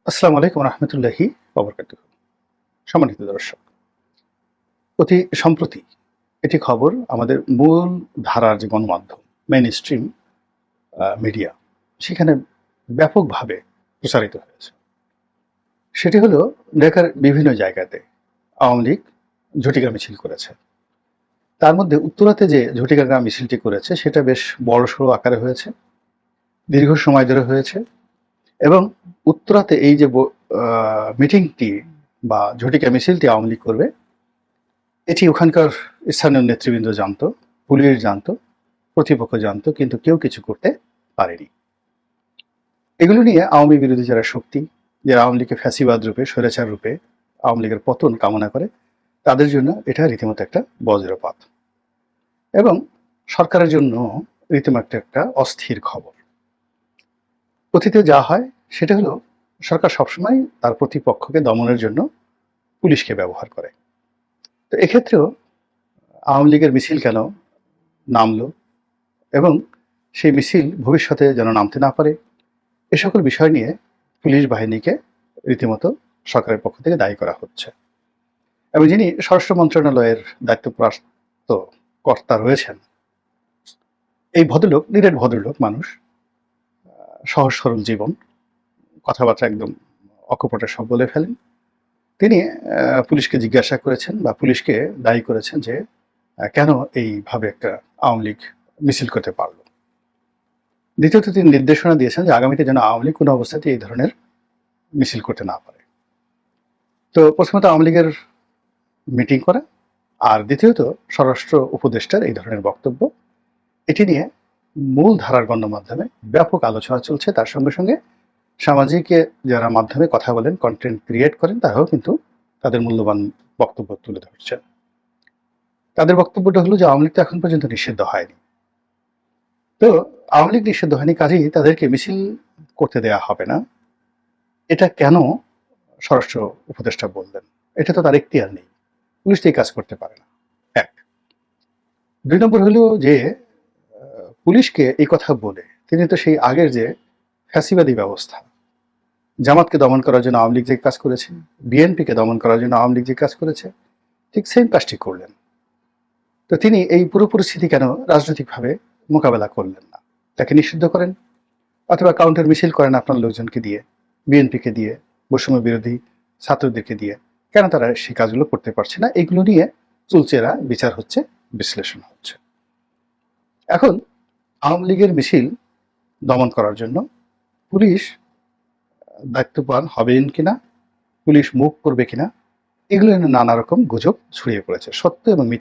আসসালামু আলাইকুম রহমতুল্লাহি ওবরকাতুহ। সম্মানিত দর্শক, অতি সম্প্রতি এটি খবর আমাদের মূল ধারার যে গণমাধ্যম মেইন স্ট্রিম মিডিয়া সেখানে ব্যাপকভাবে প্রচারিত হয়েছে। সেটি হলো ঢাকার বিভিন্ন জায়গাতে আওয়ামী লীগ ঝটিকা মিছিল করেছে। তার মধ্যে উত্তরাতে যে ঝটিকা মিছিলটি করেছে সেটা বেশ বড়সড় আকারে হয়েছে, দীর্ঘ সময় ধরে হয়েছে এবং উত্তরাতে এই যে মিটিংটি বা ঝটিকা মিছিলটি আওয়ামী লীগ করবে এটি ওখানকার স্থানীয় নেতৃবৃন্দ জানতো, পুলিশ জানতো, প্রতিপক্ষ জানতো, কিন্তু কেউ কিছু করতে পারেনি। এগুলো নিয়ে আওয়ামী বিরোধী যারা শক্তি, যারা আওয়ামী লীগকে ফ্যাসিবাদ রূপে, স্বৈরাচার রূপে আওয়ামী লীগের পতন কামনা করে, তাদের জন্য এটা রীতিমতো একটা বজ্রপাত এবং সরকারের জন্য রীতিমতো একটা অস্থির খবর। অতীতে যা হয় সেটা হলো সরকার সবসময় তার প্রতিপক্ষকে দমনের জন্য পুলিশকে ব্যবহার করে। তো এক্ষেত্রেও আওয়ামী লীগের মিছিল কেন নামলো এবং সেই মিছিল ভবিষ্যতে যেন নামতে না পারে, এ সকল বিষয় নিয়ে পুলিশ বাহিনীকে রীতিমতো সরকারের পক্ষ থেকে দায়ী করা হচ্ছে। এবং যিনি স্বরাষ্ট্র মন্ত্রণালয়ের দায়িত্বপ্রাপ্ত কর্তা রয়েছেন, এই ভদ্রলোক নিরেট ভদ্রলোক মানুষ, সহজ সরল জীবন, কথাবার্তা একদম অকপটে সব বলে ফেলেন। তিনি পুলিশকে জিজ্ঞাসা করেছেন বা পুলিশকে দায়ী করেছেন যে কেন এইভাবে একটা আওয়ামী লীগ মিছিল করতে পারলো। দ্বিতীয়ত তিনি নির্দেশনা দিয়েছেন যে আগামীতে যেন আওয়ামী লীগ কোনো অবস্থাতে এই ধরনের মিছিল করতে না পারে। তো প্রথমত আওয়ামী লীগের মিটিং করা, আর দ্বিতীয়ত স্বরাষ্ট্র উপদেষ্টার এই ধরনের বক্তব্য, এটি নিয়ে মূল ধারার গণমাধ্যমে ব্যাপক আলোচনা চলছে। তার সঙ্গে সঙ্গে সামাজিক যারা মাধ্যমে কথা বলেন, কন্টেন্ট ক্রিয়েট করেন, তারাও কিন্তু তাদের মূল্যবান বক্তব্য তুলে ধরছেন। তাদের বক্তব্যটা হলো যে আওয়ামী লীগ তো এখন পর্যন্ত নিষিদ্ধ হয়নি, তো আওয়ামী লীগ নিষিদ্ধ হয়নি, কাজেই তাদেরকে মিছিল করতে দেয়া হবে না। এটা কেন স্বরাষ্ট্র উপদেষ্টা বললেন? এটা তো তার এখতিয়ার নেই, পুলিশ তো এই কাজ করতে পারে না। এক। দুই নম্বর হলো যে পুলিশকে এই কথা বলে তিনি তো সেই আগের যে ফ্যাসিবাদী ব্যবস্থা, জামাতকে দমন করার জন্য আওয়ামী লীগ যে কাজ করেছে, বিএনপিকে দমন করার জন্য আওয়ামী লীগ যে কাজ করেছে, ঠিক সেম কাজটি করলেন। তো তিনি এই পুরো পরিস্থিতি কেন রাজনৈতিকভাবে মোকাবেলা করলেন না? তাকে নিষিদ্ধ করেন অথবা কাউন্টার মিছিল করেন আপনার লোকজনকে দিয়ে, বিএনপিকে দিয়ে, বৈষম্য বিরোধী ছাত্রদেরকে দিয়ে। কেন তারা সেই কাজগুলো করতে পারছে না? এগুলো নিয়ে চুলচেরা বিচার হচ্ছে, বিশ্লেষণ হচ্ছে। এখন আওয়ামী লীগের মিছিল দমন করার জন্য পুলিশ দায়িত্ববান হবেন কিনা, পুলিশ মুখ করবে কিনা, এগুলো নিয়ে নানা রকম গুজব ছড়িয়ে পড়েছে। সত্য এবং